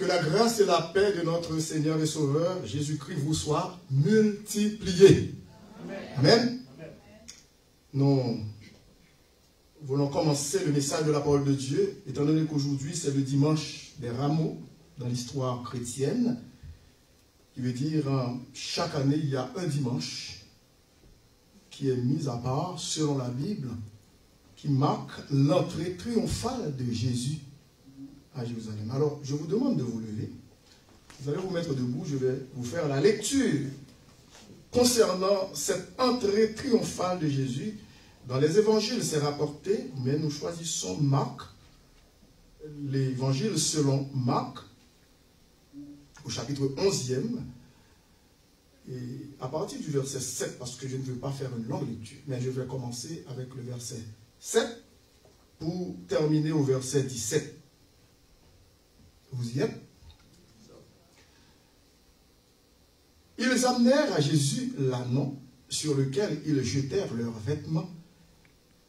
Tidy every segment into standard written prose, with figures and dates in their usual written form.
Que la grâce et la paix de notre Seigneur et Sauveur, Jésus-Christ, vous soient multipliées. Amen. Nous voulons commencer le message de la parole de Dieu, étant donné qu'aujourd'hui c'est le dimanche des rameaux dans l'histoire chrétienne, qui veut dire chaque année il y a un dimanche qui est mis à part selon la Bible, qui marque l'entrée triomphale de Jésus à Jérusalem. Alors, je vous demande de vous lever. Vous allez vous mettre debout. Je vais vous faire la lecture concernant cette entrée triomphale de Jésus. Dans les évangiles, c'est rapporté, mais nous choisissons Marc, l'évangile selon Marc, au chapitre 11e, et à partir du verset 7, parce que je ne veux pas faire une longue lecture, mais je vais commencer avec le verset 7 pour terminer au verset 17. Vous y êtes? Ils amenèrent à Jésus l'ânon sur lequel ils jetèrent leurs vêtements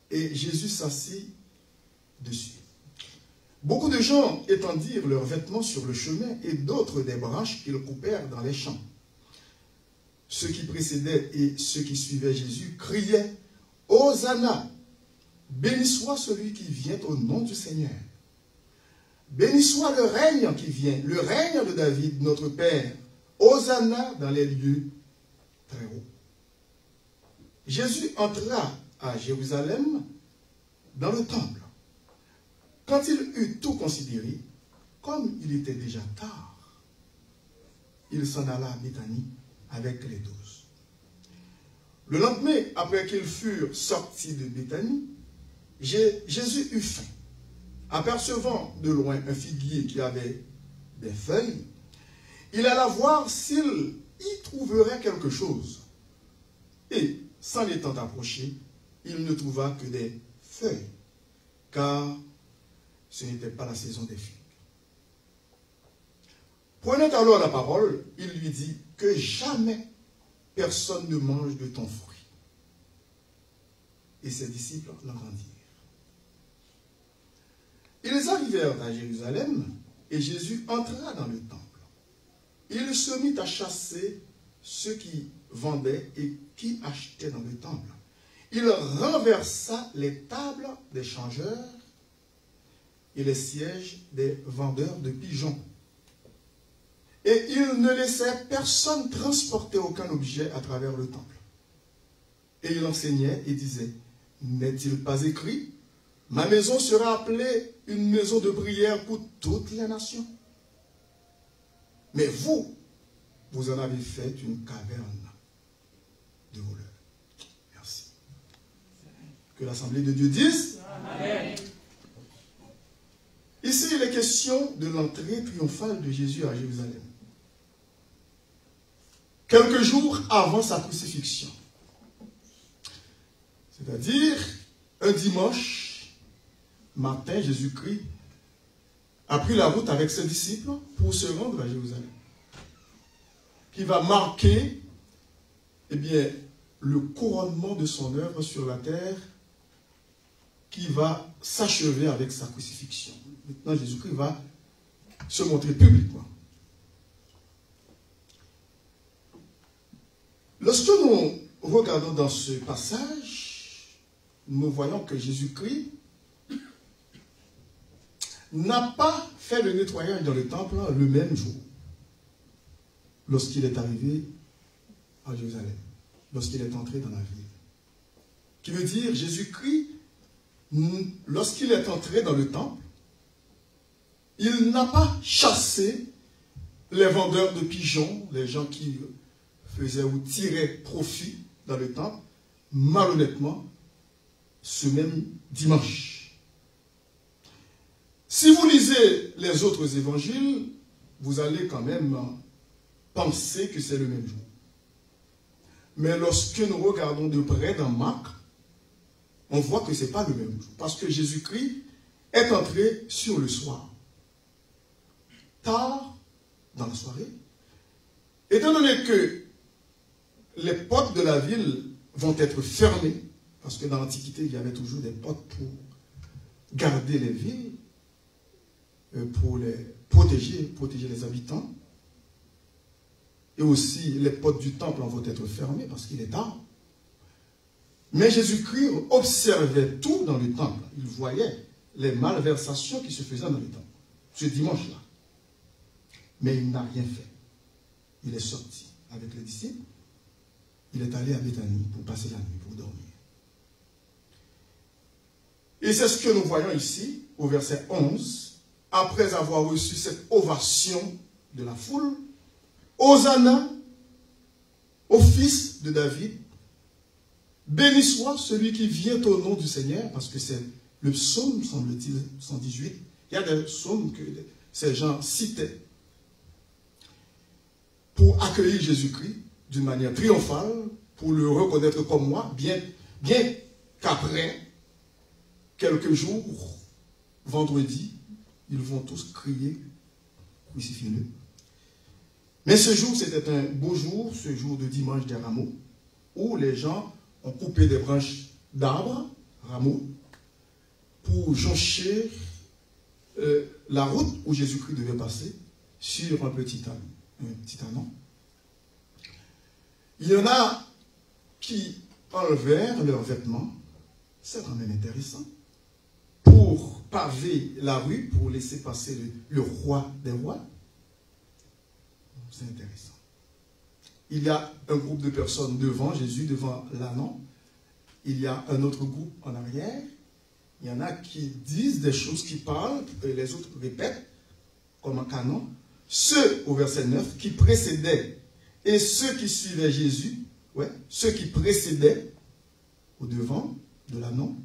et Jésus s'assit dessus. Beaucoup de gens étendirent leurs vêtements sur le chemin et d'autres des branches qu'ils coupèrent dans les champs. Ceux qui précédaient et ceux qui suivaient Jésus criaient « Hosanna ! Béni soit celui qui vient au nom du Seigneur. Béni soit le règne qui vient, le règne de David, notre Père. Hosanna dans les lieux très hauts. » Jésus entra à Jérusalem dans le temple. Quand il eut tout considéré, comme il était déjà tard, il s'en alla à Béthanie avec les 12. Le lendemain, après qu'ils furent sortis de Béthanie, Jésus eut faim. Apercevant de loin un figuier qui avait des feuilles, il alla voir s'il y trouverait quelque chose. Et, s'en étant approché, il ne trouva que des feuilles, car ce n'était pas la saison des figues. Prenant alors la parole, il lui dit que jamais personne ne mange de ton fruit. Et ses disciples l'entendirent. Ils arrivèrent à Jérusalem et Jésus entra dans le temple. Il se mit à chasser ceux qui vendaient et qui achetaient dans le temple. Il renversa les tables des changeurs et les sièges des vendeurs de pigeons. Et il ne laissait personne transporter aucun objet à travers le temple. Et il enseignait et disait, « N'est-il pas écrit, ma maison sera appelée une maison de prière pour toutes les nations. Mais vous, vous en avez fait une caverne de voleurs. » Merci. Que l'Assemblée de Dieu dise. Amen. Ici, il est question de l'entrée triomphale de Jésus à Jérusalem. Quelques jours avant sa crucifixion. C'est-à-dire, un dimanche matin, Jésus-Christ a pris la route avec ses disciples pour se rendre à Jérusalem. Qui va marquer, eh bien, le couronnement de son œuvre sur la terre qui va s'achever avec sa crucifixion. Maintenant, Jésus-Christ va se montrer publiquement. Lorsque nous regardons dans ce passage, nous voyons que Jésus-Christ n'a pas fait le nettoyage dans le temple le même jour, lorsqu'il est arrivé à Jérusalem, lorsqu'il est entré dans la ville. Qui veut dire, Jésus-Christ, lorsqu'il est entré dans le temple, il n'a pas chassé les vendeurs de pigeons, les gens qui faisaient ou tiraient profit dans le temple, malhonnêtement, ce même dimanche. Si vous lisez les autres évangiles, vous allez quand même penser que c'est le même jour. Mais lorsque nous regardons de près dans Marc, on voit que ce n'est pas le même jour. Parce que Jésus-Christ est entré sur le soir. Tard dans la soirée. Étant donné que les portes de la ville vont être fermées, parce que dans l'Antiquité, il y avait toujours des portes pour garder les villes, pour les protéger les habitants. Et aussi, les portes du temple vont être fermées parce qu'il est tard. Mais Jésus-Christ observait tout dans le temple. Il voyait les malversations qui se faisaient dans le temple, ce dimanche-là. Mais il n'a rien fait. Il est sorti avec les disciples. Il est allé à Béthanie pour passer la nuit, pour dormir. Et c'est ce que nous voyons ici, au verset 11. Après avoir reçu cette ovation de la foule, Hosanna au fils de David, béni soit celui qui vient au nom du Seigneur, parce que c'est le psaume, semble-t-il, 118. Il y a des psaumes que ces gens citaient pour accueillir Jésus-Christ d'une manière triomphale, pour le reconnaître comme moi, bien qu'après quelques jours, vendredi, ils vont tous crier, crucifiez-le. Mais ce jour, c'était un beau jour, ce jour de dimanche des rameaux, où les gens ont coupé des branches d'arbres, rameaux, pour joncher la route où Jésus-Christ devait passer sur un petit anon. Il y en a qui enlevèrent leurs vêtements, c'est quand même intéressant, pour paver la rue, pour laisser passer le roi des rois. C'est intéressant. Il y a un groupe de personnes devant Jésus, devant l'ânon. Il y a un autre groupe en arrière. Il y en a qui disent des choses, qui parlent, et les autres répètent, comme un canon. Ceux, au verset 9, qui précédaient, et ceux qui suivaient Jésus, ceux qui précédaient au devant de l'ânon,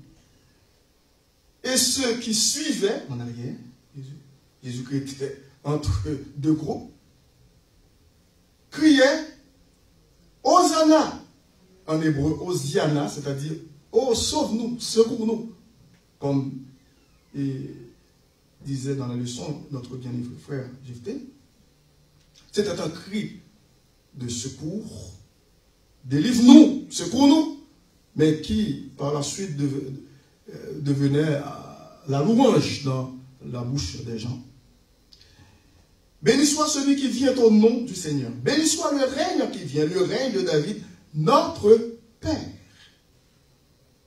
et ceux qui suivaient en arrière, Jésus-Christ était entre deux groupes, criaient Hosanna, en hébreu, Hosiana, c'est-à-dire oh, sauve-nous, secours-nous, comme disait dans la leçon notre bien-aimé frère Jephthé. C'était un cri de secours, délivre-nous, secours-nous, mais qui par la suite devenait la louange dans la bouche des gens. Béni soit celui qui vient au nom du Seigneur. Béni soit le règne qui vient, le règne de David, notre Père.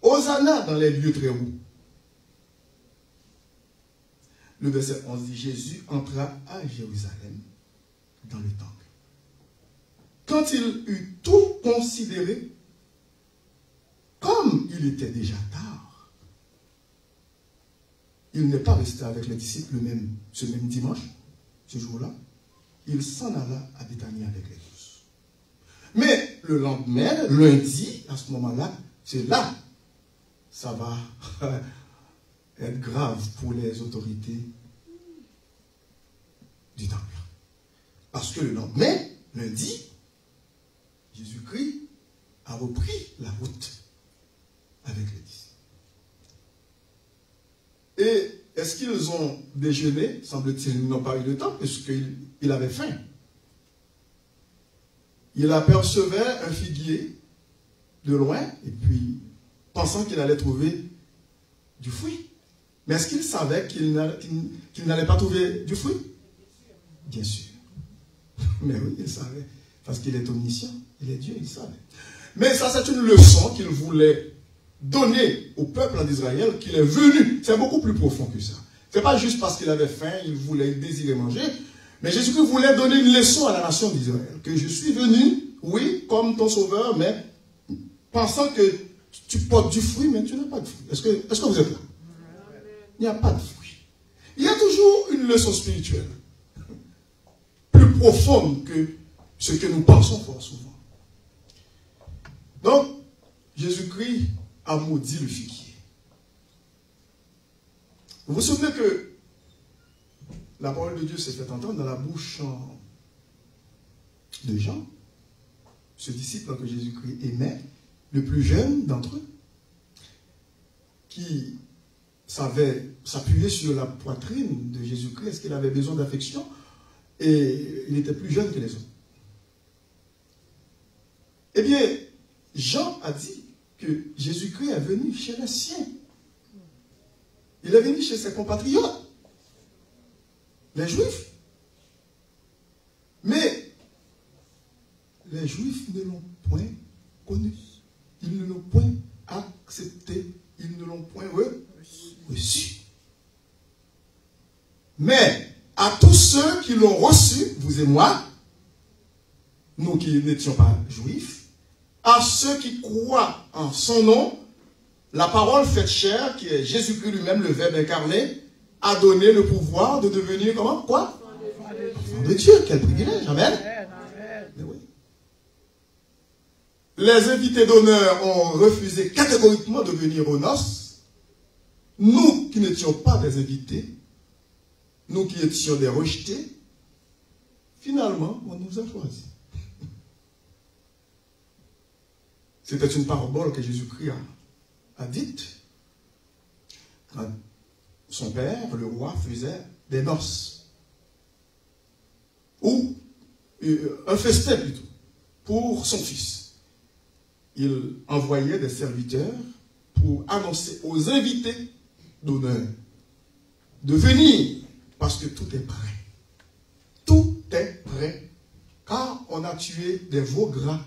Hosanna dans les lieux très hauts. Le verset 11 dit, Jésus entra à Jérusalem dans le temple. Quand il eut tout considéré, comme il était déjà tard, il n'est pas resté avec les disciples ce même dimanche, ce jour-là, il s'en alla à Béthanie avec les 12. Mais le lendemain, lundi, à ce moment-là, c'est là, ça va être grave pour les autorités du temple. Parce que le lendemain, lundi, Jésus-Christ a repris la route avec les disciples. Et est-ce qu'ils ont déjeuné? Semble-t-il, ils n'ont pas eu de temps, puisqu'il avait faim. Il apercevait un figuier de loin, et puis, pensant qu'il allait trouver du fruit. Mais est-ce qu'il savait qu'il n'allait pas trouver du fruit? Bien sûr. Mais oui, il savait. Parce qu'il est omniscient. Il est Dieu, il savait. Mais ça, c'est une leçon qu'il voulait donner au peuple d'Israël, qu'il est venu. C'est beaucoup plus profond que ça. Ce n'est pas juste parce qu'il avait faim, il désirait manger. Mais Jésus-Christ voulait donner une leçon à la nation d'Israël. Que je suis venu, oui, comme ton sauveur, mais pensant que tu portes du fruit, mais tu n'as pas de fruit. Est-ce que vous êtes là? Il n'y a pas de fruit. Il y a toujours une leçon spirituelle, plus profonde que ce que nous pensons fort souvent. Donc, Jésus-Christ a maudit le figuier. Vous vous souvenez que la parole de Dieu s'est fait entendre dans la bouche de Jean, ce disciple que Jésus-Christ aimait, le plus jeune d'entre eux, qui savait s'appuyer sur la poitrine de Jésus-Christ. Est-ce qu'il avait besoin d'affection? Et il était plus jeune que les autres. Eh bien, Jean a dit que Jésus-Christ est venu chez les siens. Il est venu chez ses compatriotes. les Juifs. Mais les Juifs ne l'ont point connu. Ils ne l'ont point accepté. Ils ne l'ont point reçu. Mais à tous ceux qui l'ont reçu, vous et moi, nous qui n'étions pas juifs, à ceux qui croient en son nom, la parole faite chair, qui est Jésus-Christ lui-même, le Verbe incarné, a donné le pouvoir de devenir comment? Quoi? Enfant de Dieu. Quel privilège. Amen. Mais oui. Les invités d'honneur ont refusé catégoriquement de venir aux noces. Nous qui n'étions pas des invités, nous qui étions des rejetés, finalement, on nous a choisis. C'était une parabole que Jésus-Christ a dite. Quand son père, le roi, faisait des noces. Ou un festin plutôt, pour son fils. Il envoyait des serviteurs pour annoncer aux invités d'honneur de venir, parce que tout est prêt. Tout est prêt, car on a tué des veaux gras.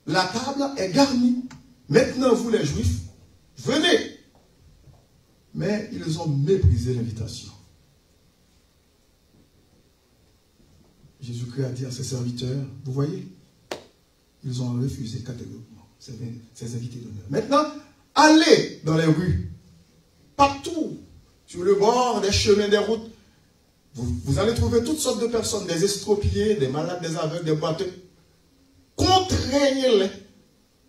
La table est garnie. Maintenant, vous les Juifs, venez. Mais ils ont méprisé l'invitation. Jésus-Christ a dit à ses serviteurs, vous voyez, ils ont refusé catégoriquement ces invités d'honneur. Maintenant, allez dans les rues, partout, sur le bord des chemins, des routes. Vous allez trouver toutes sortes de personnes, des estropiés, des malades, des aveugles, des boiteux. Contraignez-les,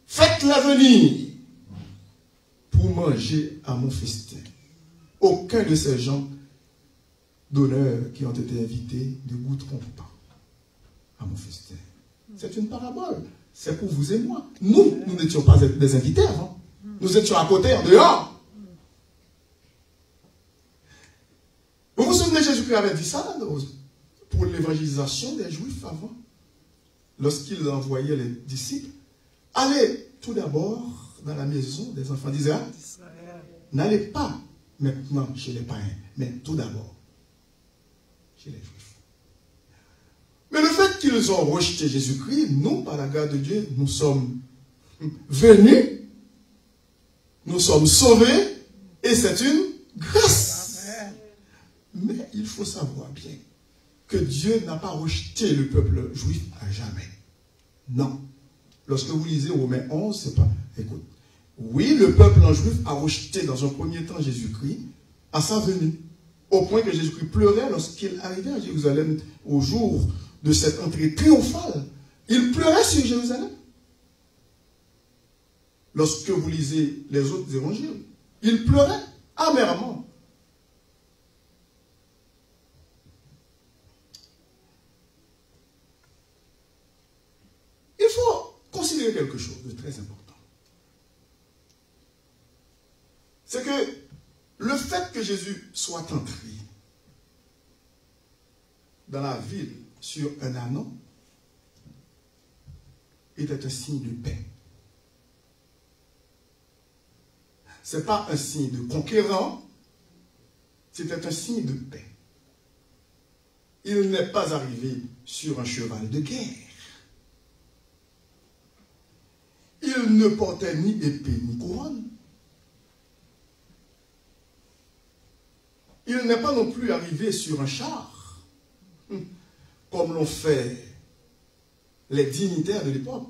faites-les venir pour manger à mon festin. Aucun de ces gens d'honneur qui ont été invités ne goûteront pas à mon festin. C'est une parabole. C'est pour vous et moi. Nous n'étions pas des invités avant. Nous étions à côté, en dehors. Vous vous souvenez, Jésus-Christ avait dit ça pour l'évangélisation des Juifs avant, lorsqu'il envoyait les disciples. Allez tout d'abord dans la maison des enfants d'Israël. N'allez pas maintenant chez les païens, mais tout d'abord chez les Juifs. Mais le fait qu'ils ont rejeté Jésus-Christ, nous, par la grâce de Dieu, nous sommes venus, nous sommes sauvés, et c'est une grâce. Mais il faut savoir bien que Dieu n'a pas rejeté le peuple juif à jamais. Non. Lorsque vous lisez Romains 11, c'est pas... Écoute. Oui, le peuple en juif a rejeté dans un premier temps Jésus-Christ à sa venue. Au point que Jésus-Christ pleurait lorsqu'il arrivait à Jérusalem au jour de cette entrée triomphale. Il pleurait sur Jérusalem. Lorsque vous lisez les autres évangiles, il pleurait amèrement. Il faut considérer quelque chose de très important. C'est que le fait que Jésus soit entré dans la ville sur un ânon était un signe de paix. Ce n'est pas un signe de conquérant, c'était un signe de paix. Il n'est pas arrivé sur un cheval de guerre. Il ne portait ni épée ni couronne. Il n'est pas non plus arrivé sur un char, comme l'ont fait les dignitaires de l'époque,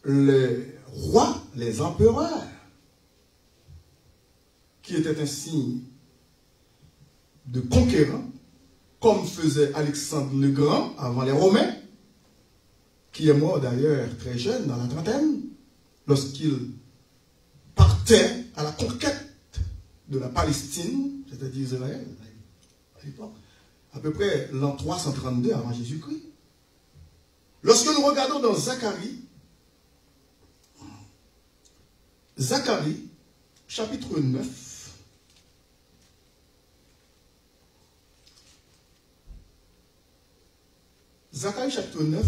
les rois, les empereurs, qui étaient un signe de conquérant, comme faisait Alexandre le Grand avant les Romains, qui est mort d'ailleurs très jeune, dans la trentaine, lorsqu'il partait à la conquête de la Palestine, c'est-à-dire Israël, à l'époque, à peu près l'an 332 avant Jésus-Christ. Lorsque nous regardons dans Zacharie, chapitre 9, Zacharie chapitre 9,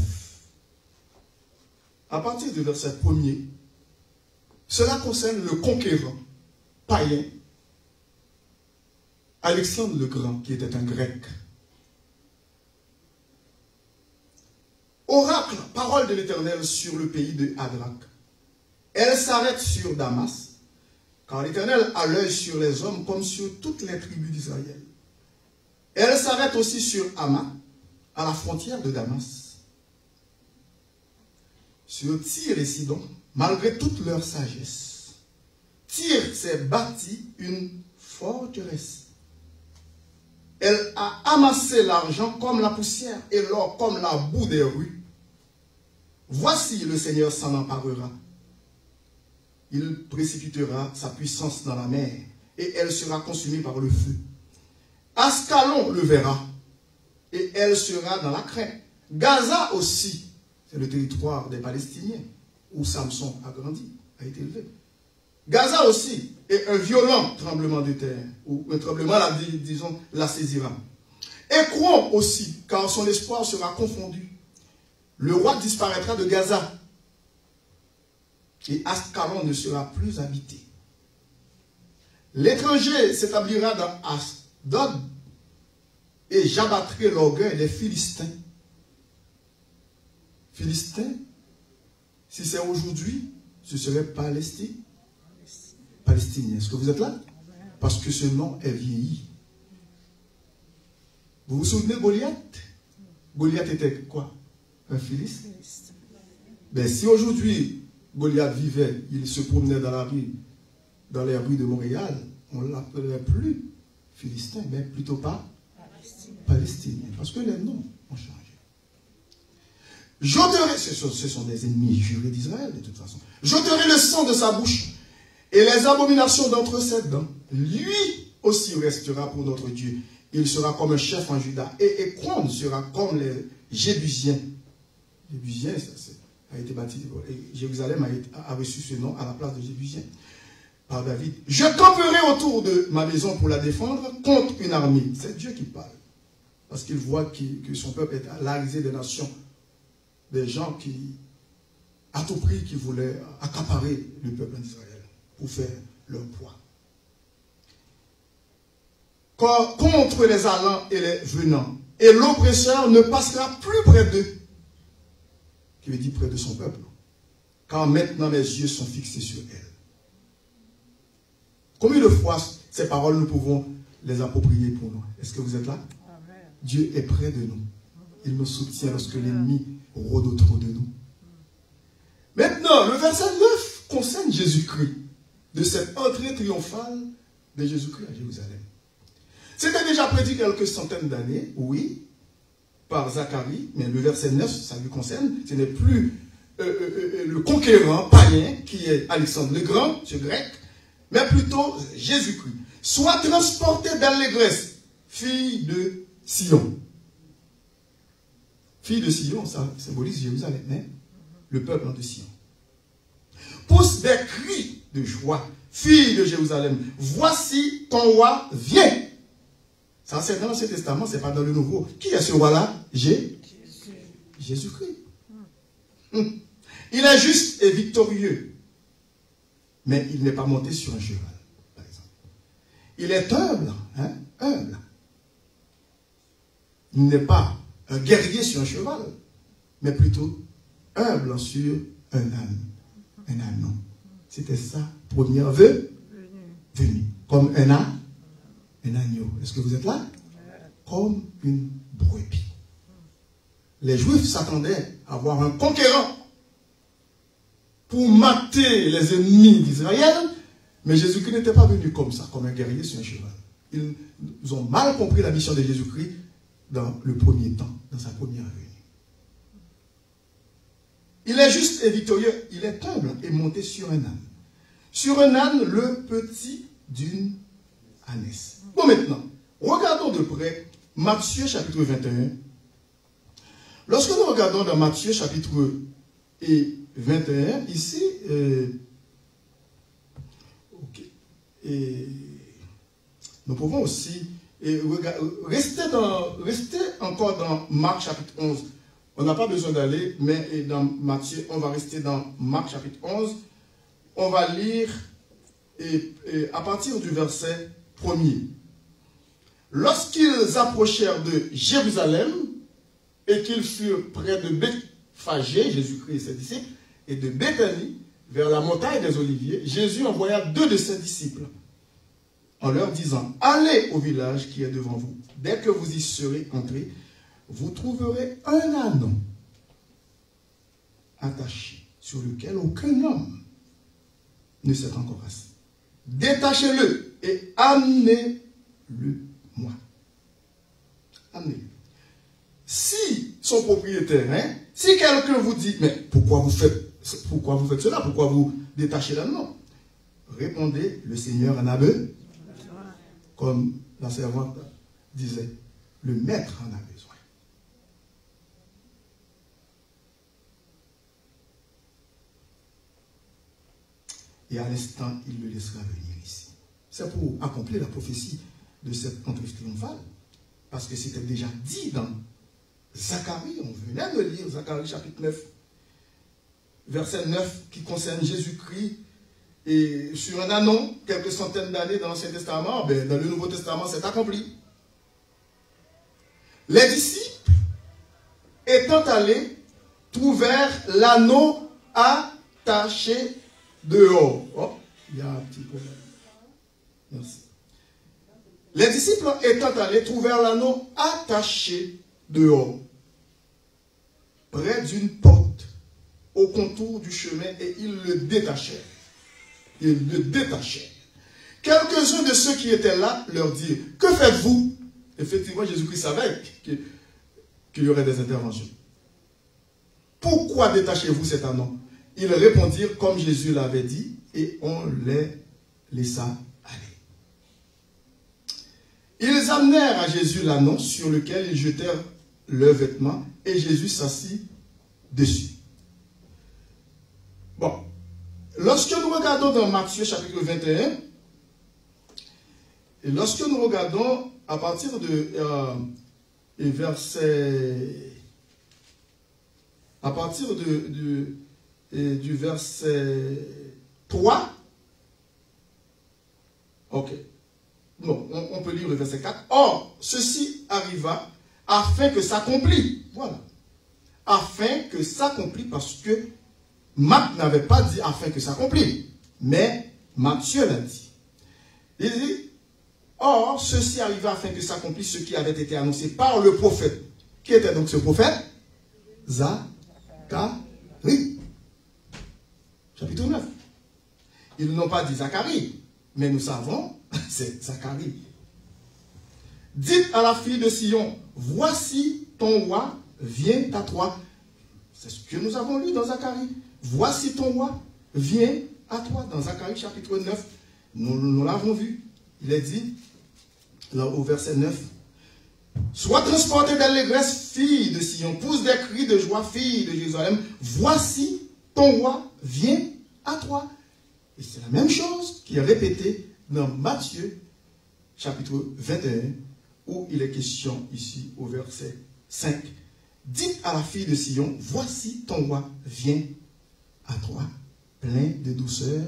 à partir du verset 1er, cela concerne le conquérant païen Alexandre le Grand, qui était un Grec. Oracle, parole de l'Éternel sur le pays de Hadrak. Elle s'arrête sur Damas, car l'Éternel a l'œil sur les hommes comme sur toutes les tribus d'Israël. Elle s'arrête aussi sur Hama, à la frontière de Damas. Sur Tyr et Sidon, malgré toute leur sagesse, Tyr s'est bâti une forteresse. Elle a amassé l'argent comme la poussière et l'or comme la boue des rues. Voici le Seigneur s'en emparera. Il précipitera sa puissance dans la mer et elle sera consumée par le feu. Ascalon le verra et elle sera dans la craie. Gaza aussi, c'est le territoire des Palestiniens où Samson a grandi, a été élevé. Gaza aussi est un violent tremblement de terre, ou un tremblement, disons, la saisira. Écrouon aussi, car son espoir sera confondu. Le roi disparaîtra de Gaza, et Ascalon ne sera plus habité. L'étranger s'établira dans Asdod, et j'abattrai l'orgueil des Philistins. Philistins, si c'est aujourd'hui, ce serait Palestinien. Est-ce que vous êtes là? Parce que ce nom est vieilli. Vous vous souvenez de Goliath? Goliath était quoi? Un Philistin. Ben, si aujourd'hui Goliath vivait, il se promenait dans les rues de Montréal, on ne l'appellerait plus Philistin, mais plutôt pas Palestinien. Parce que les noms ont changé. J'ôterai, ce sont des ennemis jurés d'Israël de toute façon. J'ôterai le sang de sa bouche et les abominations d'entre ses dents. Lui aussi restera pour notre Dieu. Il sera comme un chef en Juda. Et Écron sera comme les Jébusiens. Jébusiens, ça a été baptisé. Et Jérusalem a reçu ce nom à la place de Jébusiens par David. Je camperai autour de ma maison pour la défendre contre une armée. C'est Dieu qui parle. Parce qu'il voit que son peuple est à la risée des nations. Des gens qui, à tout prix, qui voulaient accaparer le peuple d'Israël pour faire leur poids. Contre les allants et les venants. Et l'oppresseur ne passera plus près d'eux. Qui veut dire près de son peuple. Car maintenant mes yeux sont fixés sur elle. Combien de fois ces paroles nous pouvons les approprier pour nous? Est-ce que vous êtes là? Amen. Dieu est près de nous. Il nous soutient lorsque l'ennemi rôde autour de nous. Maintenant, le verset 9 concerne Jésus-Christ. De cette entrée triomphale de Jésus-Christ à Jérusalem. C'était déjà prédit quelques centaines d'années, oui, par Zacharie, mais le verset 9, ça lui concerne. Ce n'est plus le conquérant païen qui est Alexandre le Grand, ce grec, mais plutôt Jésus-Christ. Soit transporté d'allégresse, fille de Sion. Fille de Sion, ça symbolise Jérusalem, hein? Le peuple de Sion. Pousse des cris de joie, fille de Jérusalem, voici ton roi vient. Ça c'est dans l'Ancien Testament, ce n'est pas dans le Nouveau. Qui est ce roi-là? Jésus-Christ. Il est juste et victorieux, mais il n'est pas monté sur un cheval, par exemple. Il est humble, hein? Humble. Il n'est pas un guerrier sur un cheval, mais plutôt humble sur un âne. Un âne, non. C'était ça, première venue. Comme un âne, un agneau. Est-ce que vous êtes là? Comme une brebis. Les Juifs s'attendaient à voir un conquérant pour mater les ennemis d'Israël, mais Jésus-Christ n'était pas venu comme ça, comme un guerrier sur un cheval. Ils ont mal compris la mission de Jésus-Christ dans le premier temps, dans sa première venue. Il est juste et victorieux, il est humble et monté sur un âne. Sur un âne, le petit d'une ânesse. Bon, maintenant, regardons de près Matthieu chapitre 21. Lorsque nous regardons dans Matthieu chapitre 21, ici, nous pouvons aussi rester encore dans Marc chapitre 11. On n'a pas besoin d'aller, mais dans Matthieu, on va rester dans Marc chapitre 11. On va lire à partir du verset 1er. lorsqu'ils approchèrent de Jérusalem et qu'ils furent près de Bethphagée, Jésus-Christ et ses disciples, et de Béthanie, vers la montagne des Oliviers, Jésus envoya 2 de ses disciples en leur disant, allez au village qui est devant vous. Dès que vous y serez entrés, vous trouverez un anneau attaché sur lequel aucun homme ne s'est encore assis. Détachez-le et amenez-le-moi. Amenez-le. Si son propriétaire, si quelqu'un vous dit, mais pourquoi vous faites cela? Pourquoi vous détachez l'anneau? Répondez, le Seigneur en a besoin. Comme la servante disait, le maître en a besoin. Et à l'instant, il le laissera venir ici. C'est pour accomplir la prophétie de cette entrée triomphale. Parce que c'était déjà dit dans Zacharie. On venait de lire Zacharie chapitre 9, verset 9, qui concerne Jésus-Christ. Et sur un anneau, quelques centaines d'années dans l'Ancien Testament, dans le Nouveau Testament, c'est accompli. Les disciples, étant allés, trouvèrent l'anneau attaché dehors. Oh, il y a un petit problème. Merci. Les disciples étant allés, trouvèrent l'anneau attaché dehors, près d'une porte, au contour du chemin, et ils le détachèrent. Ils le détachèrent. Quelques-uns de ceux qui étaient là leur dirent, que faites-vous? Effectivement, Jésus-Christ savait qu'il y aurait des interventions. Pourquoi détachez-vous cet anneau? Ils répondirent comme Jésus l'avait dit, et on les laissa aller. Ils amenèrent à Jésus l'anneau sur lequel ils jetèrent leurs vêtements, et Jésus s'assit dessus. Bon. Lorsque nous regardons dans Matthieu chapitre 21, et lorsque nous regardons à partir de du verset 3, ok, non, on peut lire le verset 4. Or, ceci arriva afin que s'accomplisse, voilà, afin que s'accomplisse, parce que Marc n'avait pas dit afin que s'accomplisse, mais Matthieu l'a dit. Il dit, or, ceci arriva afin que s'accomplisse ce qui avait été annoncé par le prophète. Qui était donc ce prophète? Zacharie. Chapitre 9. Ils n'ont pas dit Zacharie, mais nous savons, c'est Zacharie. Dites à la fille de Sion, voici ton roi vient à toi. C'est ce que nous avons lu dans Zacharie. Voici ton roi vient à toi. Dans Zacharie chapitre 9, nous l'avons vu. Il est dit, là au verset 9, sois transportée d'allégresse, fille de Sion, pousse des cris de joie, fille de Jérusalem. Voici ton roi vient à toi. Et c'est la même chose qui est répétée dans Matthieu chapitre 21, où il est question ici au verset 5. Dites à la fille de Sion, voici ton roi vient à toi, plein de douceur,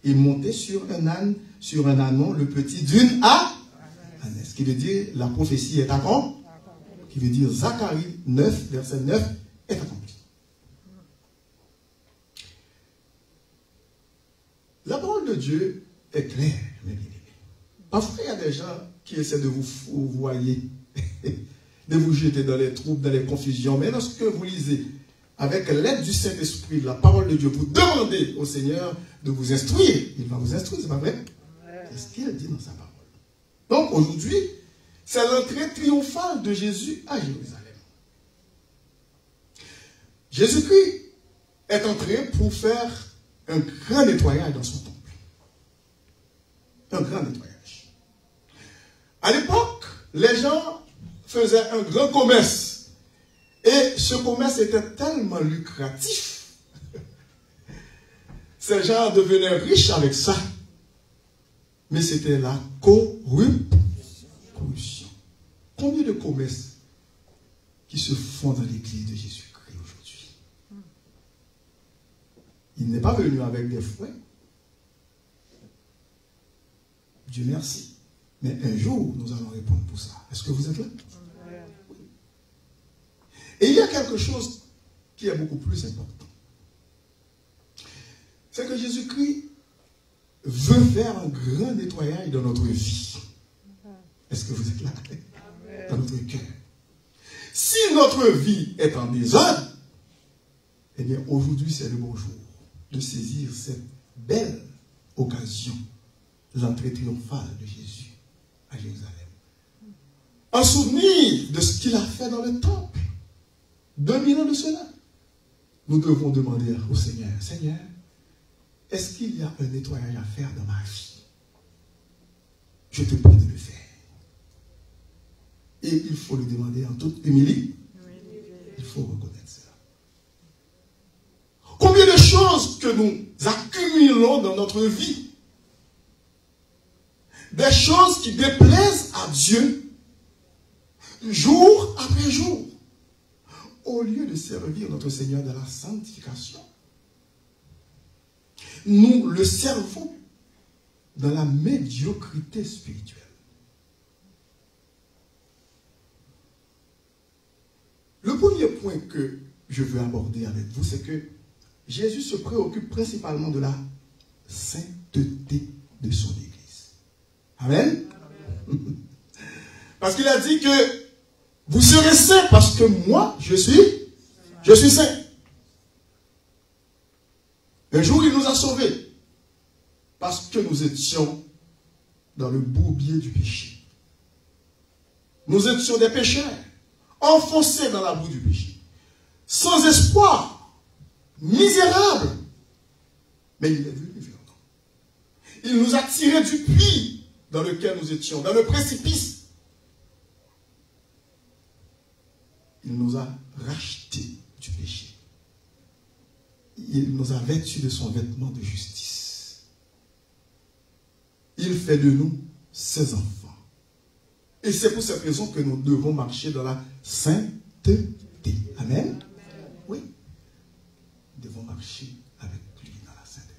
et monté sur un âne, sur un ânon, le petit d'une ânesse. Ce qui veut dire, la prophétie est accomplie. Qui veut dire, Zacharie 9, verset 9, est accompli. La parole de Dieu est claire, mes bien-aimés. Parfois, il y a des gens qui essaient de vous fourvoyer, de vous jeter dans les troubles, dans les confusions. Mais lorsque vous lisez avec l'aide du Saint-Esprit la parole de Dieu, vous demandez au Seigneur de vous instruire. Il va vous instruire, c'est pas vrai? C'est ce qu'il dit dans sa parole. Donc aujourd'hui, c'est l'entrée triomphale de Jésus à Jérusalem. Jésus-Christ est entré pour faire un grand nettoyage dans son temple. Un grand nettoyage. À l'époque, les gens faisaient un grand commerce. Et ce commerce était tellement lucratif. Ces gens devenaient riches avec ça. Mais c'était la corruption. Combien de commerces qui se font dans l'église de Jésus-Christ aujourd'hui? Il n'est pas venu avec des fouets. Dieu merci. Mais un jour, nous allons répondre pour ça. Est-ce que vous êtes là? Oui. Et il y a quelque chose qui est beaucoup plus important. C'est que Jésus-Christ veut faire un grand nettoyage dans notre vie. Est-ce que vous êtes là? Dans notre cœur. Si notre vie est en désordre, eh bien aujourd'hui c'est le bon jour de saisir cette belle occasion, l'entrée triomphale de Jésus à Jérusalem. En souvenir de ce qu'il a fait dans le temple, 2000 ans de cela, nous devons demander au Seigneur, Seigneur, est-ce qu'il y a un nettoyage à faire dans ma vie? Je te prie de le faire. Et il faut le demander en toute humilité. Il faut reconnaître cela. Combien de choses que nous accumulons dans notre vie, des choses qui déplaisent à Dieu, jour après jour, au lieu de servir notre Seigneur dans la sanctification, nous le servons dans la médiocrité spirituelle. Le premier point que je veux aborder avec vous, c'est que Jésus se préoccupe principalement de la sainteté de son Église. Amen. Parce qu'il a dit que vous serez saints parce que moi, je suis saint. Un jour, il nous a sauvés parce que nous étions dans le bourbier du péché. Nous étions des pécheurs, enfoncés dans la boue du péché, sans espoir, misérables. Mais il est venu vers nous. Il nous a tirés du puits dans lequel nous étions, dans le précipice. Il nous a rachetés du péché. Il nous a vêtus de son vêtement de justice. Il fait de nous ses enfants. Et c'est pour cette raison que nous devons marcher dans la sainteté. Amen. Oui. Nous devons marcher avec lui dans la sainteté.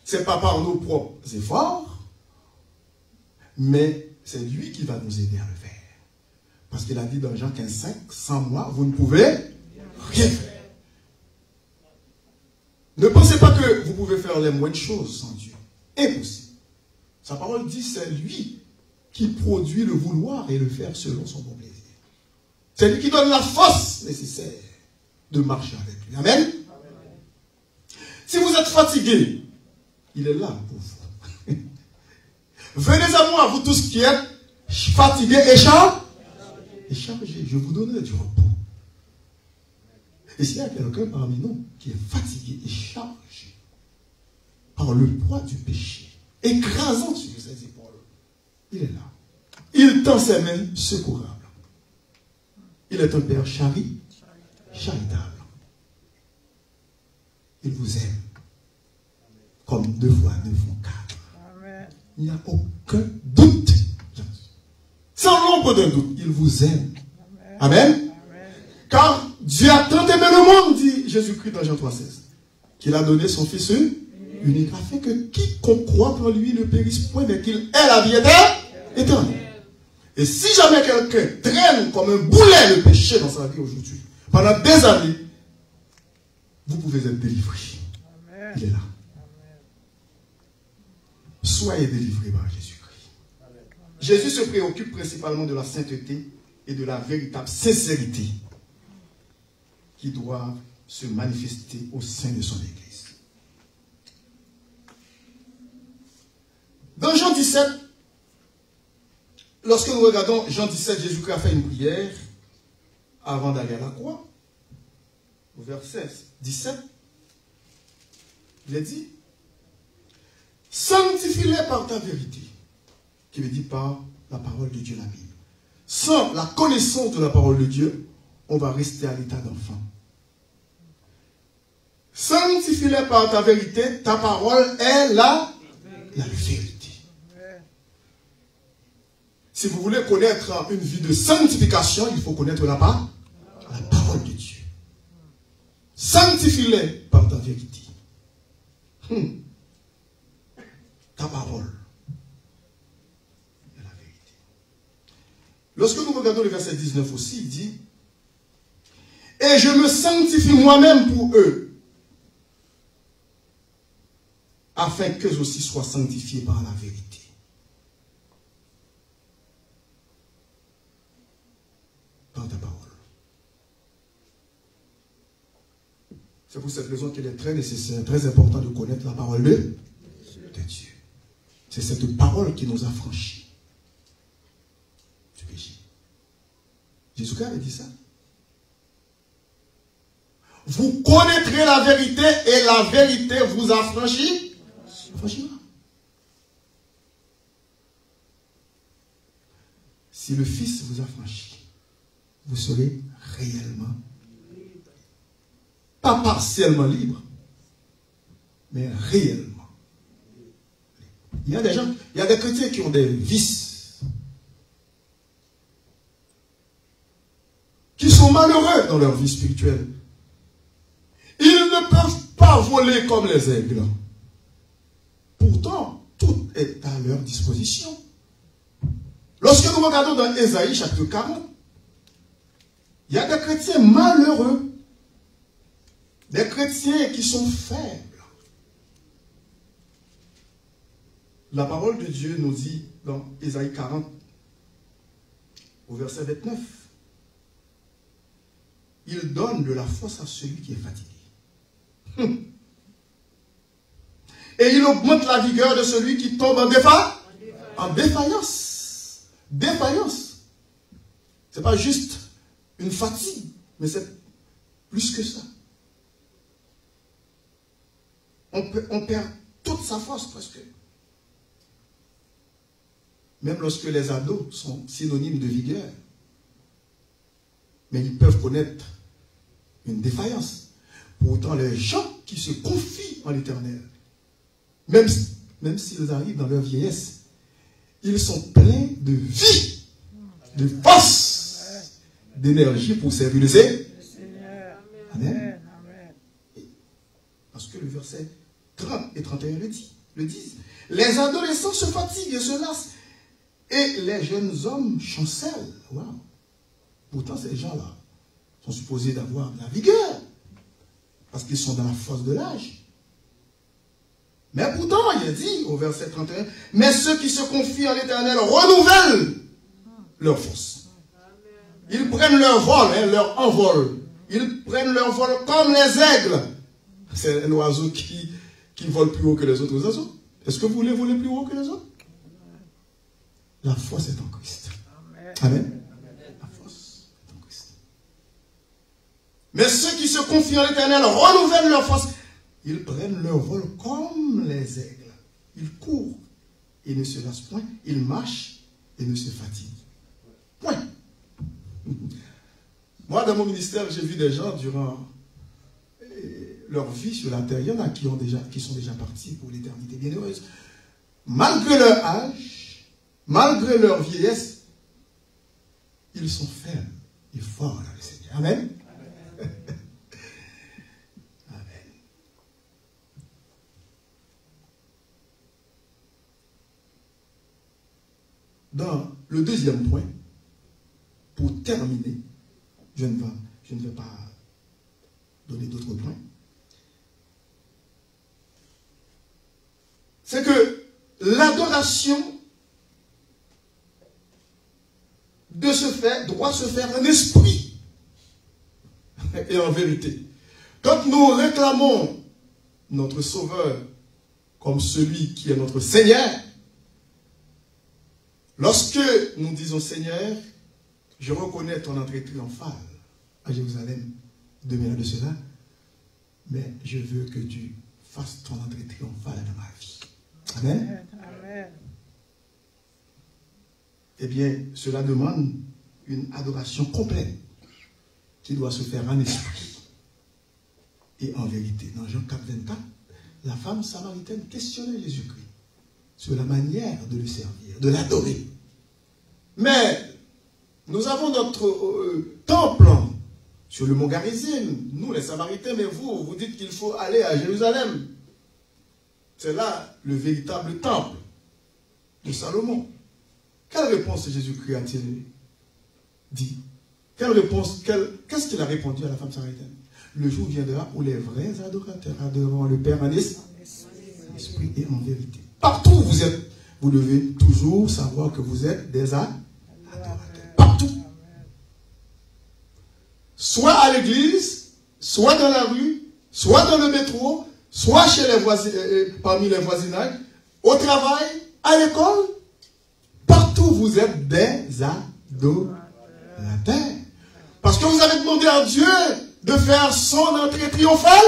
Ce n'est pas par nos propres efforts, mais c'est lui qui va nous aider à le faire. Parce qu'il a dit dans Jean 15,5, sans moi, vous ne pouvez rien faire. Ne pensez pas que vous pouvez faire les moindres choses sans Dieu. Impossible. Sa parole dit, c'est lui qui produit le vouloir et le faire selon son bon plaisir. C'est lui qui donne la force nécessaire de marcher avec lui. Amen. Amen. Si vous êtes fatigué, il est là pour vous. Venez à moi, vous tous qui êtes fatigués et chargés. Je vous donnerai du repos. Et s'il y a quelqu'un parmi nous qui est fatigué et chargé par le poids du péché, écrasant sur ses épaules, il est là. Il tend ses mains secourables. Il est un père charitable. Il vous aime. Comme 2 fois 2 font 4. Il n'y a aucun doute. Sans l'ombre d'un doute, il vous aime. Amen. Car Dieu a tant aimé le monde, dit Jésus-Christ dans Jean 3,16, qu'il a donné son Fils unique, afin que quiconque croit en lui ne périsse point, mais qu'il ait la vie éternelle. Et si jamais quelqu'un traîne comme un boulet le péché dans sa vie aujourd'hui, pendant des années, vous pouvez être délivré. Il est là. Soyez délivrés par Jésus-Christ. Jésus se préoccupe principalement de la sainteté et de la véritable sincérité qui doivent se manifester au sein de son Église. Dans Jean 17, lorsque nous regardons Jean 17, Jésus-Christ a fait une prière avant d'aller à la croix. Au verset 17, il a dit, sanctifie-les par ta vérité, qui veut dire par la parole de Dieu, la Bible. Sans la connaissance de la parole de Dieu, on va rester à l'état d'enfant. Sanctifie-les par ta vérité, ta parole est la vérité. Si vous voulez connaître une vie de sanctification, il faut connaître la parole de Dieu. Sanctifie-les par ta vérité. Ta parole Lorsque nous regardons le verset 19 aussi, il dit, et je me sanctifie moi-même pour eux, afin qu'eux aussi soient sanctifiés par la vérité. Par ta parole. C'est pour cette raison qu'il est très nécessaire, très important de connaître la parole de Dieu. C'est cette parole qui nous a franchis du péché. Jésus-Christ avait dit ça. Vous connaîtrez la vérité et la vérité vous affranchira. Si le Fils vous affranchit, vous serez réellement libre. Pas partiellement libre, mais réellement. Il y a des gens, il y a des chrétiens qui ont des vices, qui sont malheureux dans leur vie spirituelle. Ils ne peuvent pas voler comme les aigles. Pourtant, tout est à leur disposition. Lorsque nous regardons dans Ésaïe chapitre 40, il y a des chrétiens malheureux, des chrétiens qui sont faibles. La parole de Dieu nous dit dans Ésaïe 40, au verset 29, il donne de la force à celui qui est fatigué. Et il augmente la vigueur de celui qui tombe en défaillance. Défaillance. Ce n'est pas juste une fatigue, mais c'est plus que ça. On perd toute sa force presque. Même lorsque les ados sont synonymes de vigueur. Mais ils peuvent connaître une défaillance. Pourtant, les gens qui se confient en l'Éternel, même s'ils arrivent dans leur vieillesse, ils sont pleins de vie, de force, d'énergie pour servir le Seigneur. Amen. Parce que le verset 30 et 31 le disent. Les adolescents se fatiguent et se lassent. Et les jeunes hommes chancellent. Wow. Pourtant, ces gens-là sont supposés d'avoir de la vigueur. Parce qu'ils sont dans la force de l'âge. Mais pourtant, il est dit au verset 31, mais ceux qui se confient en l'Éternel renouvellent leur force. Ils prennent leur vol, leur envol. Ils prennent leur vol comme les aigles. C'est un oiseau qui vole plus haut que les autres oiseaux. Est-ce que vous voulez voler plus haut que les autres? La force est en Christ. Amen. La force est en Christ. Mais ceux qui se confient en l'Éternel renouvellent leur force. Ils prennent leur vol comme les aigles. Ils courent et ne se lassent point. Ils marchent et ne se fatiguent. Point. Moi, dans mon ministère, j'ai vu des gens durant leur vie sur la terre. Il y en a qui sont déjà partis pour l'éternité bienheureuse. Malgré leur âge, malgré leur vieillesse, ils sont fermes et forts dans le Seigneur. Amen. Amen. Dans le deuxième point, pour terminer, je ne vais pas donner d'autres points. C'est que l'adoration doit se faire en esprit et en vérité. Quand nous réclamons notre Sauveur comme celui qui est notre Seigneur, lorsque nous disons Seigneur, je reconnais ton entrée triomphale à Jérusalem 2000 ans de cela, mais je veux que tu fasses ton entrée triomphale dans ma vie. Amen. Amen. Eh bien, cela demande une adoration complète qui doit se faire en esprit et en vérité. Dans Jean 4, 24, la femme samaritaine questionnait Jésus-Christ sur la manière de le servir, de l'adorer. Mais nous avons notre temple sur le mont Garizim, nous les Samaritains, mais vous dites qu'il faut aller à Jérusalem. C'est là le véritable temple de Salomon. Quelle réponse Jésus-Christ a-t-il dit, quelle réponse, qu'est-ce qu'il a répondu à la femme samaritaine? Le jour viendra où les vrais adorateurs adoreront le Père en esprit et en vérité. Partout où vous êtes, vous devez toujours savoir que vous êtes des adorateurs. Partout. Soit à l'église, soit dans la rue, soit dans le métro, soit chez les voisins, parmi les voisinages, au travail, à l'école. Partout vous êtes des adorateurs. Parce que vous avez demandé à Dieu de faire son entrée triomphale.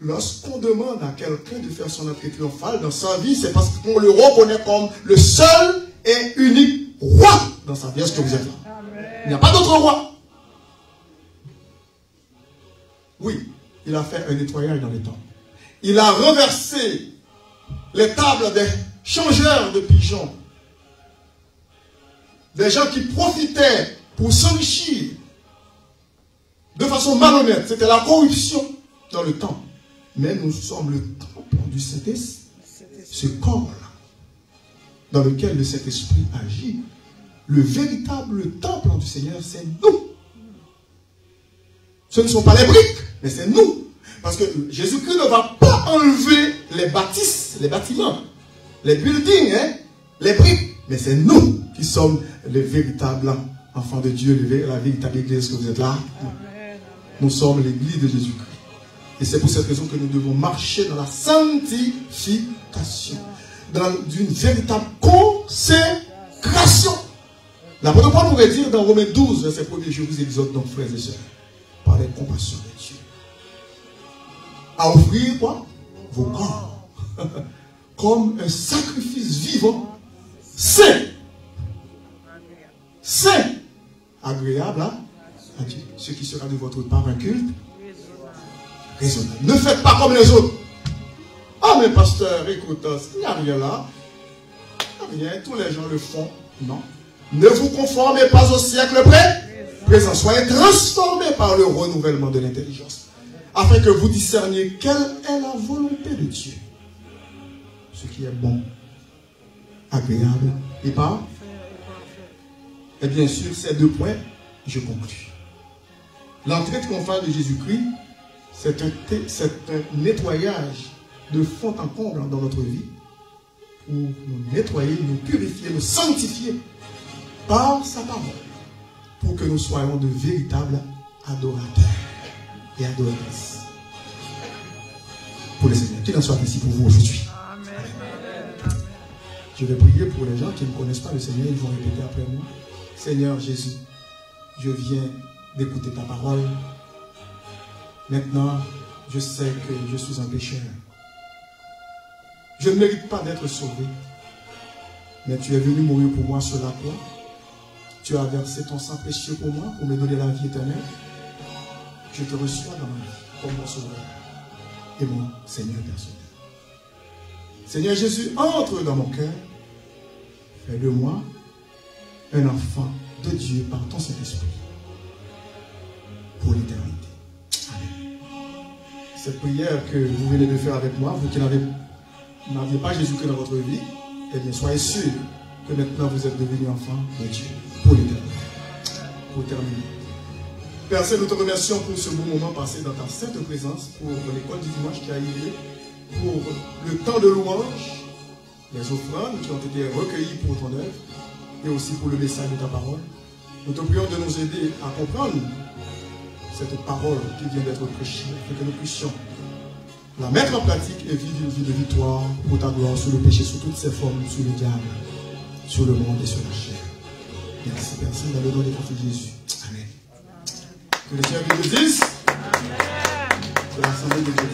Lorsqu'on demande à quelqu'un de faire son entrée triomphale dans sa vie, c'est parce qu'on le reconnaît comme le seul et unique roi dans sa vie. Est-ce que vous êtes là? Il n'y a pas d'autre roi. Oui, il a fait un nettoyage dans les temples. Il a renversé les tables des changeurs de pigeons. Des gens qui profitaient pour s'enrichir de façon malhonnête. C'était la corruption dans le temple. Mais nous sommes le temple du Saint-Esprit. Ce corps-là, dans lequel le Saint-Esprit agit, le véritable temple du Seigneur, c'est nous. Ce ne sont pas les briques, mais c'est nous. Parce que Jésus-Christ ne va pas enlever les bâtisses, les bâtiments, les buildings, hein, les briques. Mais c'est nous qui sommes les véritables enfants de Dieu, la véritable église que vous êtes là. Nous sommes l'église de Jésus-Christ. Et c'est pour cette raison que nous devons marcher dans la sanctification, dans une véritable consécration. L'apôtre Paul pourrait dire dans Romains 12, verset 1er, je vous exhorte donc, frères et sœurs, par les compassions de Dieu, à offrir quoi? Vos corps comme un sacrifice vivant, saint, agréable à Dieu, ce qui sera de votre part un culte raisonnable. Ne faites pas comme les autres. Ah mais pasteur, écoute, il n'y a rien là. Il n'y a rien, tous les gens le font. Non. Ne vous conformez pas au siècle présent. Soyez transformés par le renouvellement de l'intelligence, afin que vous discerniez quelle est la volonté de Dieu. Ce qui est bon, agréable et pas. Et bien sûr, ces deux points, je conclus. L'entrée triomphale de Jésus-Christ, c'est un nettoyage de fond en comble dans notre vie, pour nous nettoyer, nous purifier, nous sanctifier par sa parole, pour que nous soyons de véritables adorateurs et adoratrices pour le Seigneur. Qu'il en soit ainsi pour vous aujourd'hui. Amen. Je vais prier pour les gens qui ne connaissent pas le Seigneur. Ils vont répéter après moi. Seigneur Jésus, je viens d'écouter ta parole. Maintenant, je sais que je suis un pécheur. Je ne mérite pas d'être sauvé. Mais tu es venu mourir pour moi sur la croix. Tu as versé ton sang précieux pour moi, pour me donner la vie éternelle. Je te reçois dans ma vie comme mon sauveur et mon Seigneur personnel. Seigneur Jésus, entre dans mon cœur. Fais de moi un enfant de Dieu par ton Saint-Esprit pour l'éternité. Amen. Cette prière que vous venez de faire avec moi, vous qui n'aviez pas Jésus-Christ dans votre vie, eh bien, soyez sûrs que maintenant vous êtes devenus enfants de Dieu pour l'éternité. Pour terminer. Père Saint, nous te remercions pour ce beau moment passé dans ta sainte présence, pour l'école du dimanche qui a eu lieu, pour le temps de louange, les offrandes qui ont été recueillies pour ton œuvre, et aussi pour le message de ta parole. Nous te prions de nous aider à comprendre cette parole qui vient d'être prêchée, afin que nous puissions la mettre en pratique et vivre une vie de victoire pour ta gloire sur le péché, sur toutes ses formes, sur le diable, sur le monde et sur la chair. Merci Père Saint, dans le nom de ton Fils Jésus. Amen. Que le Seigneur vous bénisse. Que l'Assemblée de Dieu.